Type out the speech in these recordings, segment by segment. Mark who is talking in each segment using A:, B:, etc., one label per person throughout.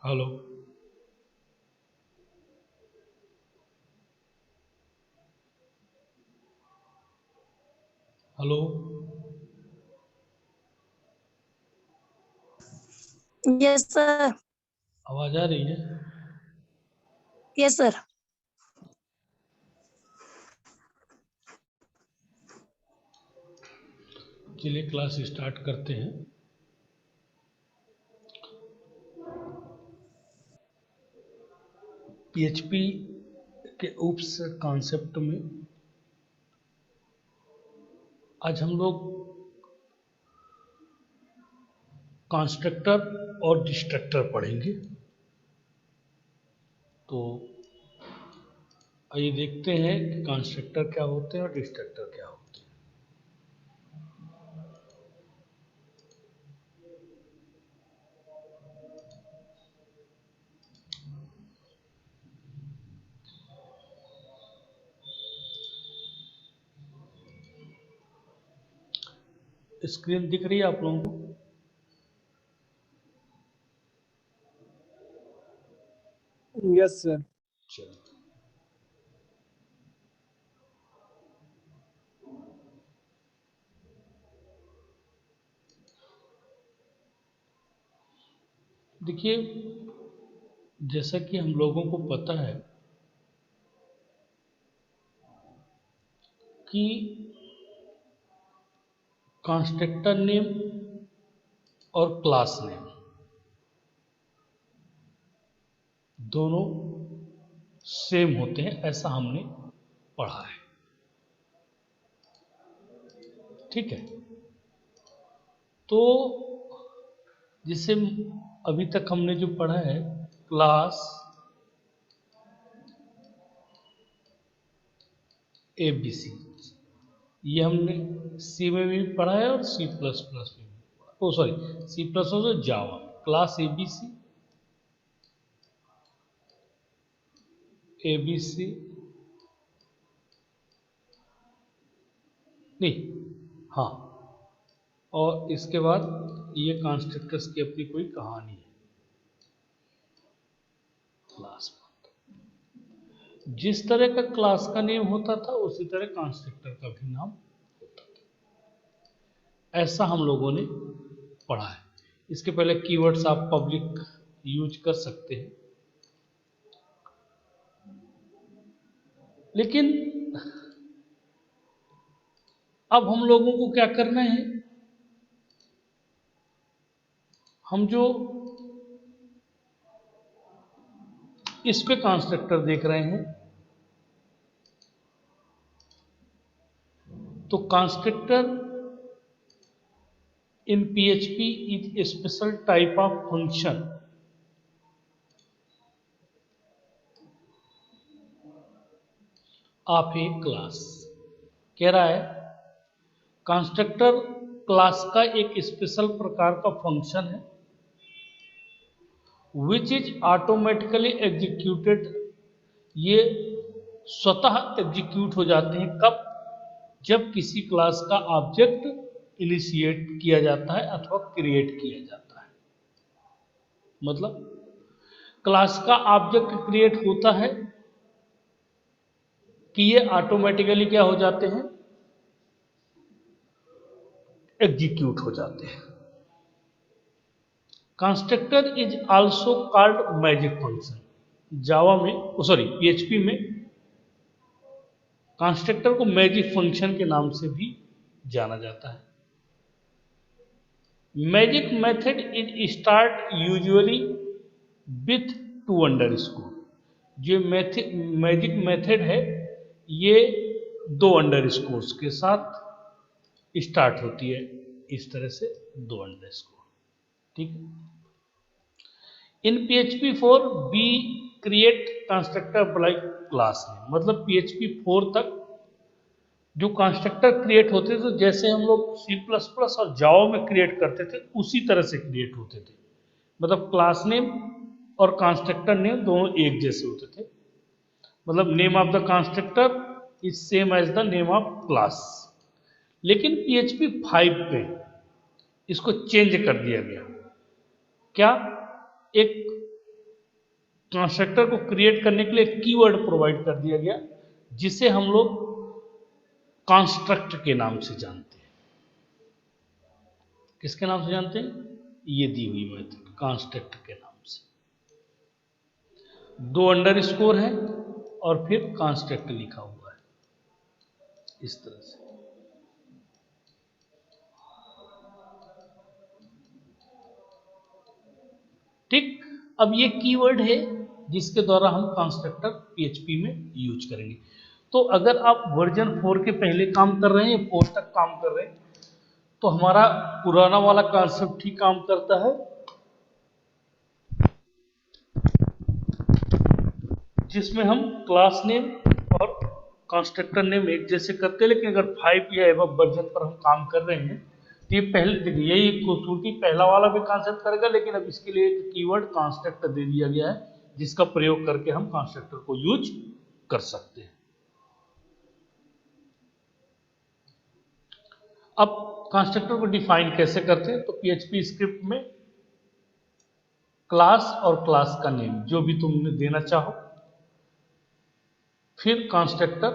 A: Hello. Hello.
B: Yes sir.
A: आवाज आ रही है?
B: Yes sir.
A: चलिए क्लास स्टार्ट करते हैं। पीएचपी के ऊप्स कॉन्सेप्ट में आज हम लोग कंस्ट्रक्टर और डिस्ट्रक्टर पढ़ेंगे। तो आइए देखते हैं कि कंस्ट्रक्टर क्या होते हैं और डिस्ट्रक्टर क्या होते हैं। स्क्रीन दिख रही है आप लोगों को?
C: Yes sir.
A: चलिए, देखिए, जैसा कि हम लोगों को पता है कि कंस्ट्रक्टर नेम और क्लास नेम दोनों सेम होते हैं, ऐसा हमने पढ़ा है। ठीक है। तो जिसे अभी तक हमने जो पढ़ा है, क्लास ABC, ये हमने सी में भी पढ़ा है और C++ में भी पढ़ा। ओ सॉरी, C++ और जावा। क्लास ABC नहीं, हाँ, और इसके बाद ये कंस्ट्रक्टर्स की अपनी कोई कहानी है। क्लास जिस तरह का क्लास का नेम होता था उसी तरह कंस्ट्रक्टर का भी नाम होता था, ऐसा हम लोगों ने पढ़ा है। इसके पहले कीवर्ड्स आप पब्लिक यूज कर सकते हैं, लेकिन अब हम लोगों को क्या करना है, हम जो इस पे कंस्ट्रक्टर देख रहे हैं, तो constructor in PHP is a special type of function of A class. कह रहा है कंस्ट्रक्टर क्लास का एक स्पेशल प्रकार का फंक्शन है विच इज ऑटोमेटिकली एग्जीक्यूटेड। ये स्वतः एग्जीक्यूट हो जाते हैं कब? जब किसी क्लास का ऑब्जेक्ट इनिशिएट किया जाता है अथवा क्रिएट किया जाता है। मतलब क्लास का ऑब्जेक्ट क्रिएट होता है कि ये ऑटोमेटिकली क्या हो जाते हैं, एग्जीक्यूट हो जाते हैं। Constructor is also called magic function. Java में, सॉरी, PHP में कंस्ट्रक्टर को मैजिक फंक्शन के नाम से भी जाना जाता है। Magic method is start usually with two underscore. जो मैजिक मेथड है ये दो अंडरस्कोर्स के साथ स्टार्ट होती है, इस तरह से दो अंडरस्कोर। ठीक है। इन PHP 4 be create constructor like class name. मतलब PHP 4 तक जो कंस्ट्रक्टर क्रिएट होते थे, तो जैसे हम लोग C++ और जावा में क्रिएट करते थे उसी तरह से क्रिएट होते थे। मतलब क्लास नेम और कंस्ट्रक्टर नेम दोनों एक जैसे होते थे। मतलब name of the constructor is same as the name of class. लेकिन PHP 5 में इसको चेंज कर दिया गया। क्या? एक कंस्ट्रक्टर को क्रिएट करने के लिए एक कीवर्ड प्रोवाइड कर दिया गया जिसे हम लोग कंस्ट्रक्ट के नाम से जानते हैं। किसके नाम से जानते हैं? ये दी हुई मेथड कंस्ट्रक्ट के नाम से। 2 अंडरस्कोर है और फिर कंस्ट्रक्ट लिखा हुआ है इस तरह से। ठीक, अब ये कीवर्ड है जिसके द्वारा हम कंस्ट्रक्टर पीएचपी में यूज करेंगे। तो अगर आप वर्जन 4 के पहले काम कर रहे हैं, 4 तक काम कर रहे हैं, तो हमारा पुराना वाला कॉन्सेप्ट ही काम करता है, जिसमें हम क्लास नेम और कंस्ट्रक्टर नेम एक जैसे करते हैं। लेकिन अगर 5 या एबव वर्जन पर हम काम कर रहे हैं तो ये पहले देखिए, यही खूबसूरती, पहला वाला भी कॉन्सेप्ट करेगा, लेकिन अब इसके लिए एक कीवर्ड कंस्ट्रक्टर दे दिया गया है जिसका प्रयोग करके हम कंस्ट्रक्टर को यूज कर सकते हैं। अब कंस्ट्रक्टर को डिफाइन कैसे करते हैं? तो पीएचपी स्क्रिप्ट में क्लास और क्लास का नेम जो भी तुम देना चाहो, फिर constructor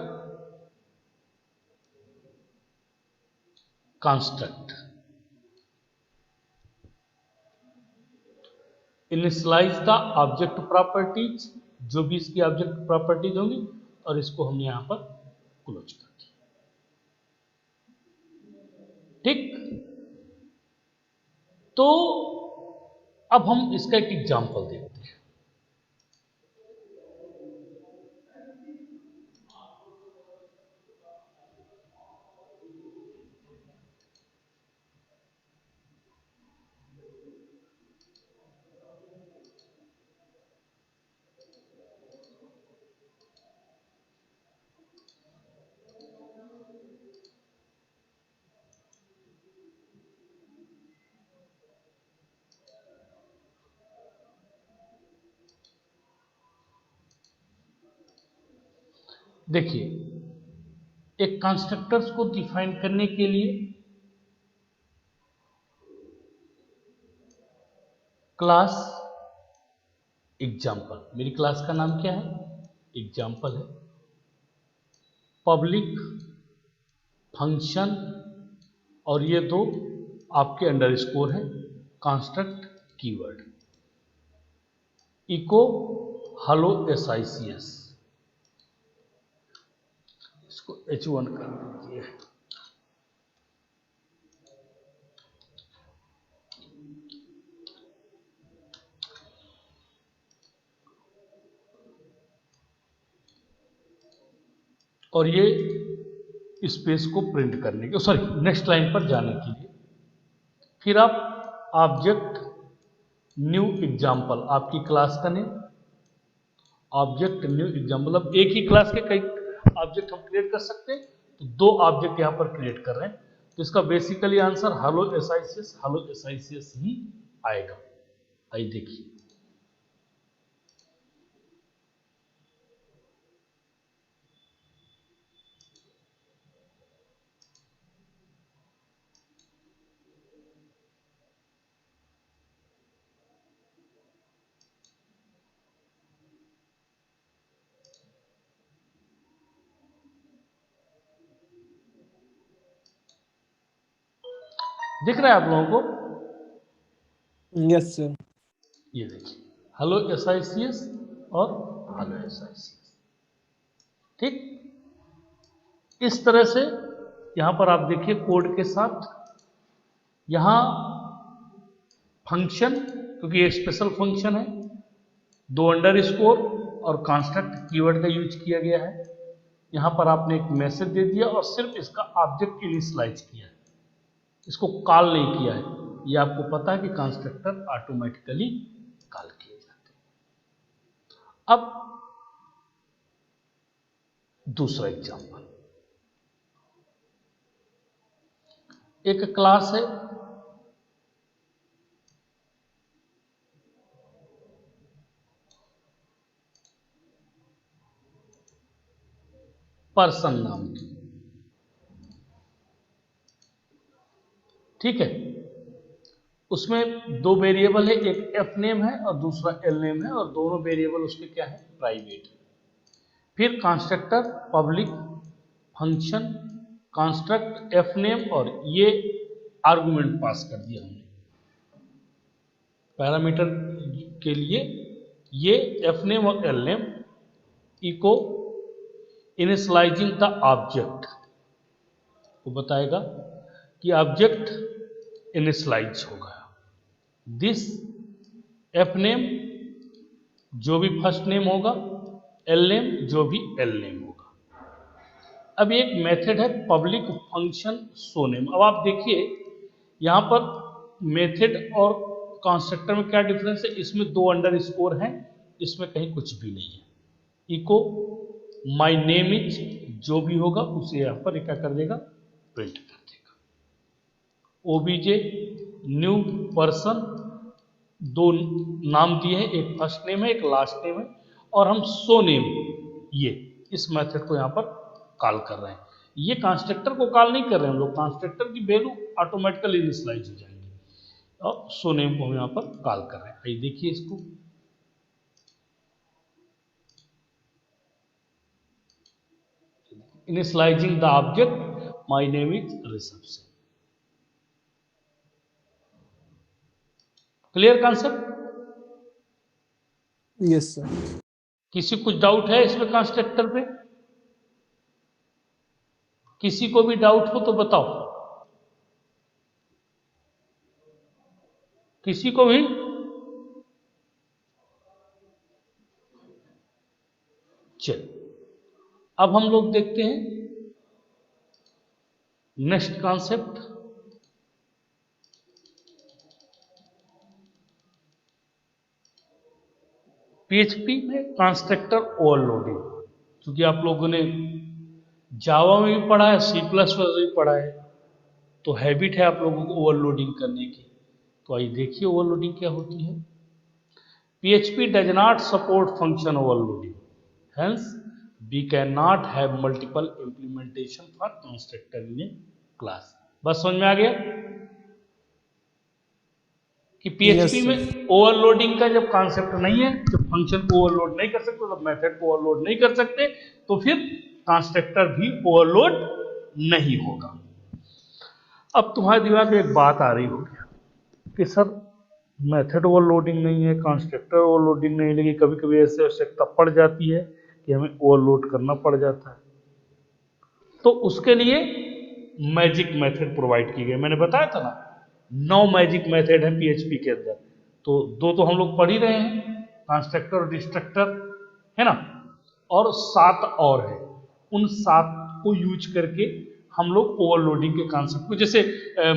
A: construct, initialise the object properties, जो भी इसकी ऑब्जेक्ट प्रॉपर्टीज होंगी, और इसको हमने यहां पर क्लोज कर दिया। ठीक, तो अब हम इसका एक एग्जांपल देखते हैं। देखिए, एक कंस्ट्रक्टर्स को डिफाइन करने के लिए क्लास एग्जाम्पल, मेरी क्लास का नाम क्या है? एग्जाम्पल है। पब्लिक फंक्शन, और ये दो आपके अंडरस्कोर है, construct keyword, echo hello SICS, इसको H1 कर दीजिए। और ये स्पेस को प्रिंट करने के, सॉरी, नेक्स्ट लाइन पर जाने के लिए फिर आप ऑब्जेक्ट न्यू एग्जाम्पल, आपकी क्लास का नेम, ऑब्जेक्ट न्यू एग्जाम्पल। अब एक ही क्लास के कई ऑब्जेक्ट हम क्रिएट कर सकते हैं, तो 2 ऑब्जेक्ट यहां पर क्रिएट कर रहे हैं, तो इसका बेसिकली आंसर हेलो SICS ही आएगा। आइए देखिए, दिख रहा है आप लोगों को?
C: Yes, sir.
A: ये देखिए, हेलो SICS और हेलो SICS। ठीक, इस तरह से यहां पर आप देखिए कोड के साथ, यहां फंक्शन, क्योंकि ये स्पेशल फंक्शन है, 2 अंडरस्कोर और कंस्ट्रक्ट कीवर्ड का यूज किया गया है। यहां पर आपने एक मैसेज दे दिया और सिर्फ इसका ऑब्जेक्ट इनिशियलाइज किया है, इसको कॉल नहीं किया है। ये आपको पता है कि कंस्ट्रक्टर ऑटोमेटिकली कॉल किए जाते हैं। अब दूसरा एग्जांपल, एक क्लास है पर्सन नाम की, ठीक है। उसमें दो वेरिएबल है, एक एफ नेम है और दूसरा एल नेम है, और दोनों वेरिएबल उसके क्या है, प्राइवेट है। फिर constructor public function construct F name, और ये आर्गुमेंट पास कर दिया हमने पैरामीटर के लिए। ये एफ नेम और L name echo initialising the object को बताएगा कि ऑब्जेक्ट इनिशियलाइज होगा। दिस एफ नेम जो भी फर्स्ट नेम होगा, एल नेम जो भी एल नेम होगा। अब एक मेथड है पब्लिक फंक्शन शो नेम। अब आप देखिए यहां पर मेथड और कंस्ट्रक्टर में क्या डिफरेंस है, इसमें दो अंडर स्कोर हैं, इसमें कहीं कुछ भी नहीं है। इको माई नेम इज जो भी होगा उसे यहां पर क्या कर देगा, प्रिंट कर देगा। ओबीजे न्यू पर्सन, दो नाम दिए हैं, एक फर्स्ट नेम है एक लास्ट नेम है, और हम शो नेम ये इस मेथड को यहां पर कॉल कर रहे हैं। ये कंस्ट्रक्टर को कॉल नहीं कर रहे हैं हम लोग, कंस्ट्रक्टर की वैल्यू ऑटोमेटिकली इनिशियलाइज हो जाएंगी, और शो नेम को हम यहां पर कॉल कर रहे हैं। आइए देखिए इसको, initializing the object my name is Rishabh से। Clear concept?
C: Yes, sir.
A: किसी कुछ डाउट है इसमें कंस्ट्रक्टर पे? किसी को भी डाउट हो तो बताओ, किसी को भी? चल अब हम लोग देखते हैं नेक्स्ट कॉन्सेप्ट। पीएचपी में कंस्ट्रक्टर ओवरलोडिंग, क्योंकि आप लोगों ने जावा में भी पढ़ा है, सी प्लस में भी पढ़ा है, तो हैबिट है आप लोगों को ओवरलोडिंग करने की। तो आइए देखिए ओवरलोडिंग क्या होती है। PHP does not support function overloading, hence we cannot have multiple implementation for constructor in a class। बस समझ में आ गया कि PHP
C: Yes,
A: में ओवरलोडिंग का जब कॉन्सेप्ट नहीं है, जब फंक्शन को ओवरलोड नहीं कर सकते, जब मेथड को ओवरलोड नहीं कर सकते, तो फिर कंस्ट्रक्टर भी ओवरलोड नहीं होगा। अब तुम्हारे दिमाग में एक बात आ रही होगी कि सर मेथड ओवरलोडिंग नहीं है, कंस्ट्रक्टर ओवरलोडिंग नहीं, लेकिन कभी कभी ऐसे आवश्यकता पड़ जाती है कि हमें ओवरलोड करना पड़ जाता है, तो उसके लिए मैजिक मेथड प्रोवाइड की गई। मैंने बताया था ना 9 मैजिक मेथड है पीएचपी के अंदर, तो दो तो हम लोग पढ़ ही रहे हैं, कंस्ट्रक्टर और डिस्ट्रक्टर है ना, और 7 और है। उन 7 को यूज करके हम लोग ओवरलोडिंग के कॉन्सेप्ट को, जैसे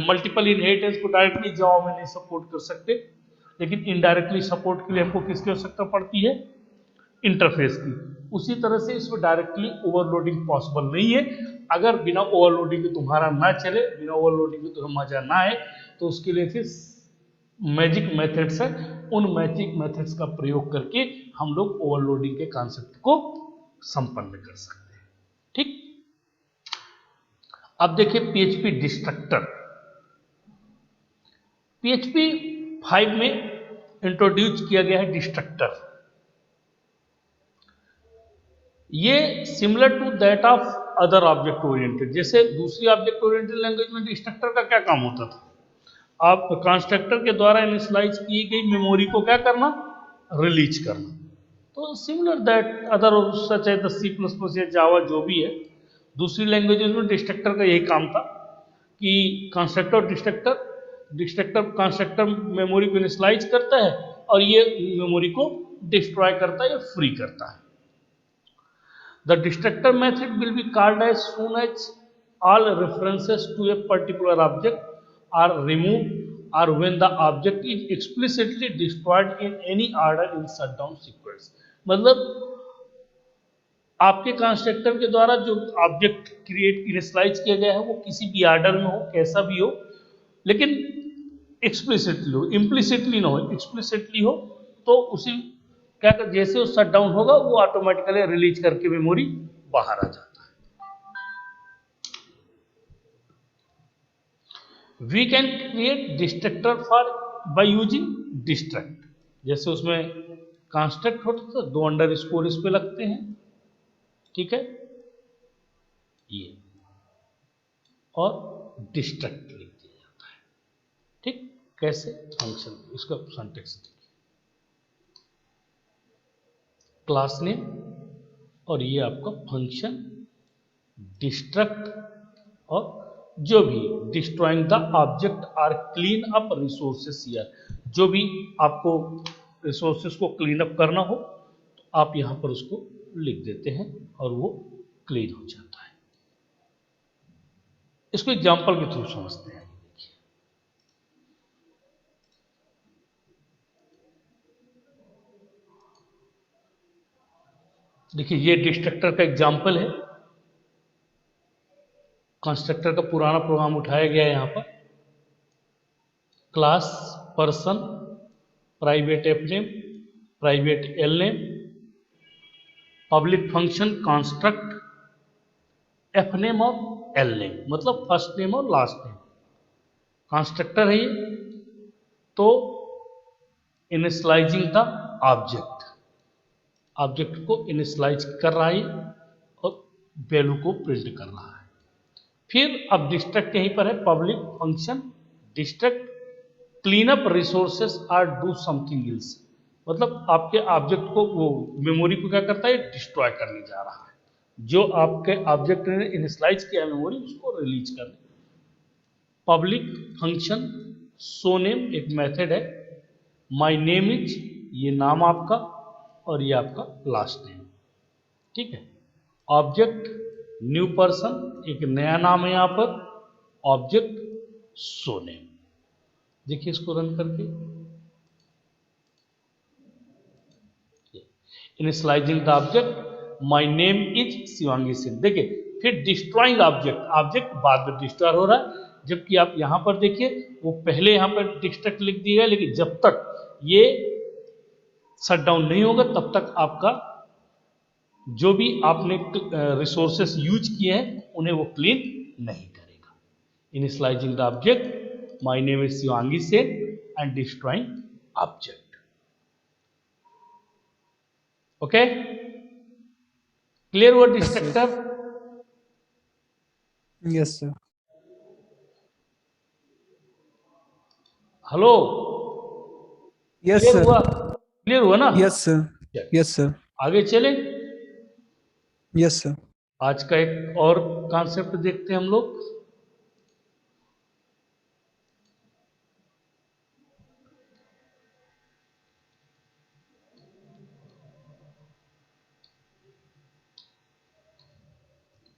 A: मल्टीपल इनहेरिटेंस को डायरेक्टली जावा में नहीं सपोर्ट कर सकते, लेकिन इनडायरेक्टली सपोर्ट के लिए हमको किसकी आवश्यकता पड़ती है, इंटरफेस की। उसी तरह से इसमें डायरेक्टली ओवरलोडिंग पॉसिबल नहीं है। अगर बिना ओवरलोडिंग के तुम्हारा ना चले, बिना ओवरलोडिंग के तुम्हें मजा ना आए, तो उसके लिए फिर मैजिक मेथड्स है, उन मैजिक मेथड्स का प्रयोग करके हम लोग ओवरलोडिंग के कॉन्सेप्ट को संपन्न कर सकते हैं। ठीक, अब देखिए पीएचपी डिस्ट्रक्टर। पीएचपी 5 में इंट्रोड्यूस किया गया है डिस्ट्रक्टर। ये similar to that of other object oriented, जैसे दूसरी ऑब्जेक्ट ओरिएंटेड लैंग्वेज में डिस्ट्रक्टर का क्या काम होता था, आप कंस्ट्रक्टर के द्वारा इनिशियलाइज की गई मेमोरी को क्या करना, रिलीज करना। तो सिमिलर दैट अदर सच है सी प्लस प्लस या जावा जो भी है, दूसरी लैंग्वेजेस में डिस्ट्रक्टर का यही काम था कि कंस्ट्रक्टर और डिस्ट्रक्टर कंस्ट्रक्टर मेमोरी को इनिशियलाइज करता है और ये मेमोरी को डिस्ट्रॉय करता है या फ्री करता है। The destructor method will be called as soon as all references to a particular object are removed or when the object is explicitly destroyed in any order in shutdown sequence। मतलब आपके constructor के द्वारा जो object create initialise किया गया है वो किसी भी ऑर्डर में हो, कैसा भी हो, लेकिन एक्सप्लिसिटली हो, इम्प्लिसिटली ना हो, एक्सप्लिसिटली हो, तो उसी क्या कर, जैसे वो शट डाउन होगा वो ऑटोमेटिकली रिलीज करके मेमोरी बाहर आ जाता है। We can create destructor for by using destruct, जैसे उसमें कंस्ट्रक्ट होता था, 2 अंडरस्कोर इस पे लगते हैं, ठीक है, ये, और डिस्ट्रक्ट लिख दिया जाता है, ठीक। कैसे? फंक्शन, इसका सिंटैक्स देखिए, क्लास नेम और ये आपका फंक्शन डिस्ट्रक्ट, और जो भी destroying the object or clean up resources here, जो भी आपको रिसोर्सेस को क्लीन अप करना हो तो आप यहां पर उसको लिख देते हैं और वो क्लीन हो जाता है। इसको एग्जांपल के थ्रू समझते हैं। देखिए ये डिस्ट्रक्टर का एग्जांपल है, कंस्ट्रक्टर का पुराना प्रोग्राम उठाया गया है यहां पर, class person private F name private L name public function construct F name और एल नेम, मतलब फर्स्ट नेम और लास्ट नेम। कंस्ट्रक्टर है ये, तो इनिशियलाइजिंग द ऑब्जेक्ट, ऑब्जेक्ट को इनिशियलाइज कर रहा है और वैल्यू को प्रिंट कर रहा है। फिर अब डिस्ट्रक्ट यहीं पर है, public function destruct clean up resources or do something else, मतलब आपके ऑब्जेक्ट को, वो मेमोरी को क्या करता है, डिस्ट्रॉय करने जा रहा है, जो आपके ऑब्जेक्ट ने इनिशियलाइज किया मेमोरी उसको रिलीज करने। पब्लिक फंक्शन शो नेम एक मेथड है, माय नेम इज ये नाम आपका और ये आपका लास्ट नेम, ठीक है। ऑब्जेक्ट न्यू पर्सन एक नया नाम है यहां पर, ऑब्जेक्ट शो नेम। देखिए इसको रन करके, initialising the object my name is Shivangi Singh. देखिए फिर डिस्ट्रॉइंग ऑब्जेक्ट, ऑब्जेक्ट बाद में डिस्ट्रॉय हो रहा है, जबकि आप यहां पर देखिए वो पहले यहां पर डिस्ट्रक्ट लिख दिया, लेकिन जब तक ये शट डाउन नहीं होगा तब तक आपका जो भी आपने रिसोर्सेस यूज किए हैं उन्हें वो क्लीन नहीं करेगा। Initializing the object my name is Shivangi Sen and destroying object. Okay, clear हुआ destructor?
C: Yes, sir.
A: Hello,
C: Yes,
A: clear
C: sir.
A: हुआ? क्लियर हुआ ना?
C: Yes, sir. Yes, sir.
A: आगे चले,
C: Yes, sir.
A: आज का एक और कॉन्सेप्ट देखते हैं हम लोग।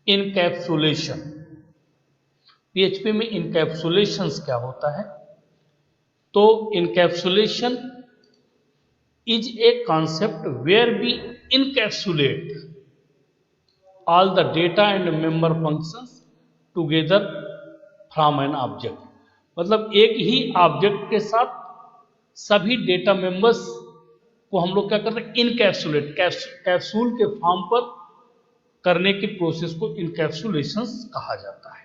A: इनकैप्सुलेशन, पीएचपी में इनकैप्सुलेशंस क्या होता है? तो encapsulation is a concept where we encapsulate all the data and member functions together from an object, मतलब एक ही ऑब्जेक्ट के साथ सभी डेटा मेंबर्स को हम लोग क्या करते हैं, इनकैप्सुलेट, कैप्सूल के फॉर्म पर करने की प्रोसेस को इनकैप्सुलेशंस कहा जाता है।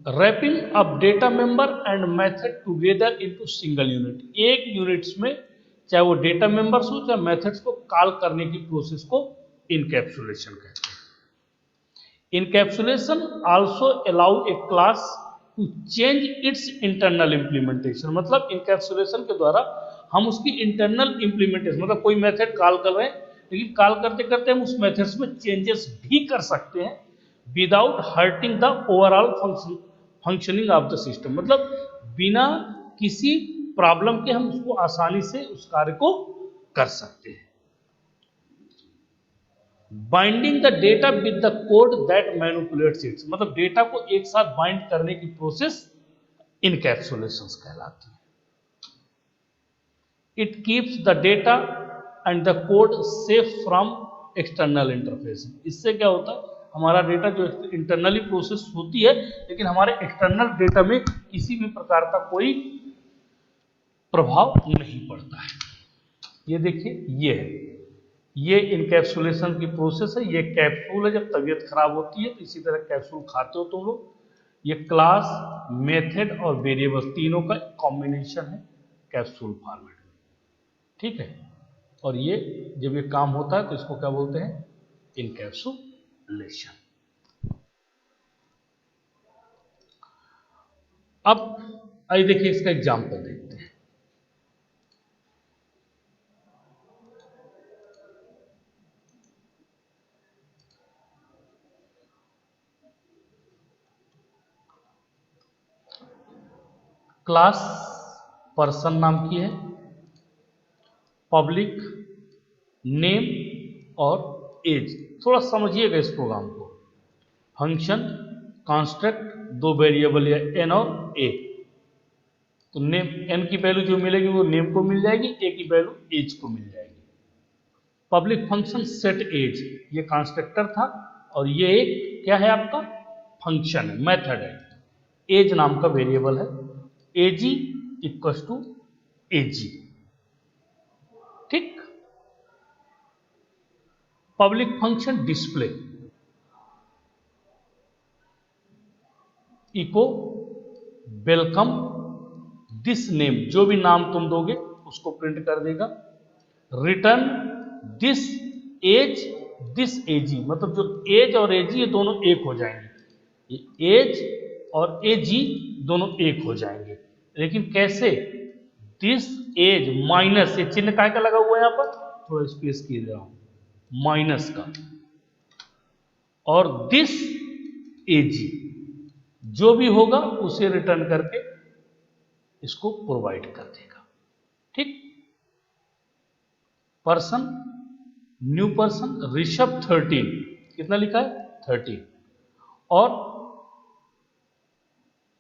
A: Wrapping up data member and method together into single unit, एक यूनिट्स में चाहे वो डेटा मेंबर्स हो चाहे मेथड्स को कॉल करने की प्रोसेस को इनकैप्सुलेशन कहते हैं। Encapsulation also allow a class to change its internal implementation, मतलब इनकैप्सुलेशन के द्वारा हम उसकी इंटरनल इंप्लीमेंटेशन, मतलब कोई मेथड कॉल कर रहे हैं लेकिन कॉल करते करते हम उस मेथड्स में चेंजेस भी कर सकते हैं without hurting the overall functioning of the system, मतलब बिना किसी प्रॉब्लम के हम उसको आसानी से उस कार्य को कर सकते हैं। Binding the data with the code that manipulates it's, मतलब डेटा को एक साथ बाइंड करने की प्रोसेस इनकैप्सुलेशंस कहलाती है। It keeps the data and the code safe from external interface. इससे क्या होता है, हमारा डेटा जो इंटरनली प्रोसेस होती है लेकिन हमारे एक्सटर्नल डेटा में किसी भी प्रकार का कोई प्रभाव नहीं पड़ता है। ये देखिए ये है, ये इनकैप्सुलेशन की प्रोसेस है। ये कैप्सूल है, जब तबीयत खराब होती है तो इसी तरह कैप्सूल खाते हो तुम लोग, ये क्लास, मेथड और वेरिएबल तीनों का कॉम्बिनेशन है कैप्सूल फॉर्मेट में, ठीक है। और ये जब ये काम होता है तो इसको क्या बोलते हैं, इनकैप्सुलेशन। अब आइए देखिए इसका एग्जाम्पल देखते हैं। क्लास पर्सन नाम की है, पब्लिक, नेम और एज। थोड़ा समझिएगा इस प्रोग्राम को। फंक्शन, कॉन्स्ट्रक्ट, दो वेरिएबल या एन और ए। तो नेम, एन की वैल्यू जो मिलेगी वो नेम को मिल जाएगी, ए की वैल्यू एज को मिल जाएगी। पब्लिक फंक्शन सेट एज, ये कंस्ट्रक्टर था और ये एक क्या है आपका फंक्शन है, मेथड है। एज नाम का वेरिएबल है, एजी इक्वल टू एजी, ठीक। Public function display, echo welcome this name, जो भी नाम तुम दोगे उसको प्रिंट कर देगा। Return this age this AG, मतलब जो एज और एजी ये दोनों एक हो जाएंगे, ये एज और एजी दोनों एक हो जाएंगे। लेकिन कैसे, दिस एज माइनस, ये चिन्ह काय का लगा हुआ है यहां पर, थोड़ा स्पेस किए रहा हूं, माइनस का, और दिस एजी, जो भी होगा उसे रिटर्न करके इसको प्रोवाइड कर देगा, ठीक। पर्सन, न्यू पर्सन, ऋषभ 13, कितना लिखा है 13, और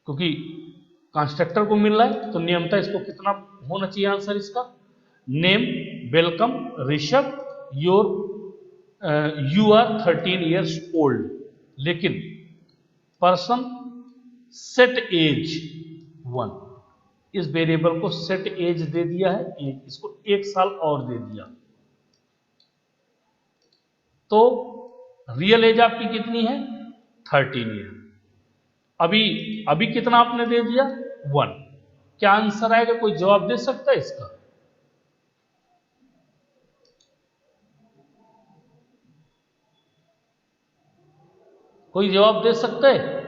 A: क्योंकि कंस्ट्रक्टर को मिल रहा है तो नियमता इसको कितना होना चाहिए आंसर इसका, name welcome Rishabh your you are 13 years old. लेकिन पर्सन सेट एज 1, इस वेरिएबल को सेट एज दे दिया है एक, इसको 1 साल और दे दिया, तो रियल एज आपकी कितनी है 13 ईयर। अभी कितना आपने दे दिया 1, क्या आंसर आएगा, कोई जवाब दे सकता है इसका? कोई जवाब दे सकते है?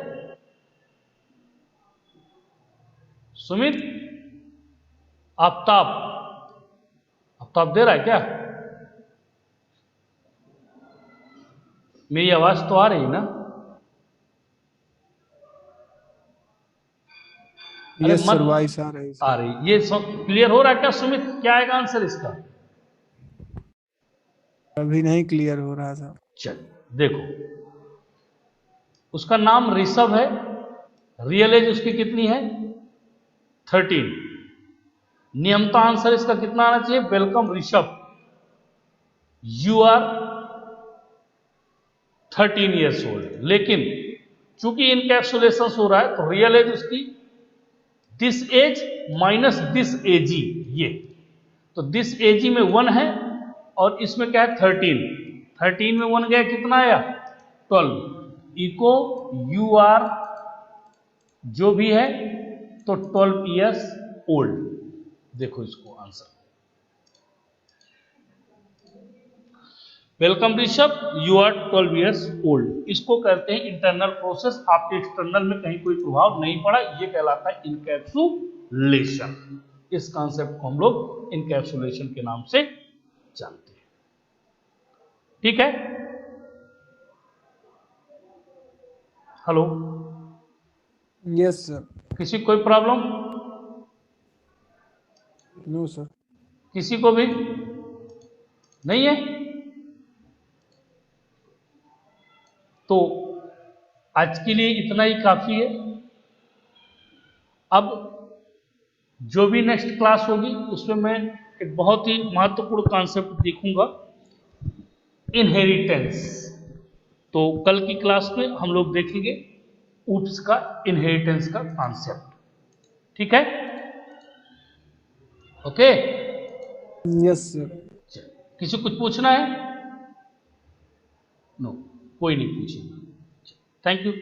A: सुमित, आफ्ताब, आफ्ताब दे रहा है क्या? मेरी आवाज तो आ रही ना?
C: यस सर, वॉइस आ रही
A: आ रही, ये सब क्लियर हो रहा है क्या सुमित? क्या आएगा आंसर इसका?
C: अभी नहीं क्लियर हो रहा था।
A: चलिए देखो, उसका नाम ऋषभ है, रियल एज उसकी कितनी है 13, नियमता आंसर इसका कितना आना चाहिए, welcome Rishabh you are 13 years old. लेकिन चूंकि इनकैप्सुलेशन हो रहा है तो रियल एज उसकी this age minus this AG, ये तो दिस एजी में 1 है और इसमें क्या है 13, 13 में 1 गया कितना आया 12, इको यू आर जो भी है तो 12 ईयर्स ओल्ड। देखो इसको answer, welcome Rishabh you are 12 years old, इसको कहते हैं इंटरनल प्रोसेस। आपके एक्सटर्नल में कहीं कोई प्रभाव नहीं पड़ा, ये कहलाता है इनकैप्सुलेशन। इस कॉन्सेप्ट को हम लोग इनकैप्सुलेशन के नाम से जानते हैं, ठीक है। Hello,
C: yes sir.
A: किसी कोई प्रॉब्लम?
C: No sir.
A: किसी को भी नहीं है? तो आज के लिए इतना ही काफी है। अब जो भी नेक्स्ट क्लास होगी उसमें मैं एक बहुत ही महत्वपूर्ण कॉन्सेप्ट देखूंगा, इनहेरिटेंस। तो कल की क्लास में हम लोग देखेंगे ऊप्स का इनहेरिटेंस का कॉन्सेप्ट, ठीक है, ओके।
C: Yes sir.
A: किसी कुछ पूछना है? नो, कोई नहीं पूछेगा। Thank you.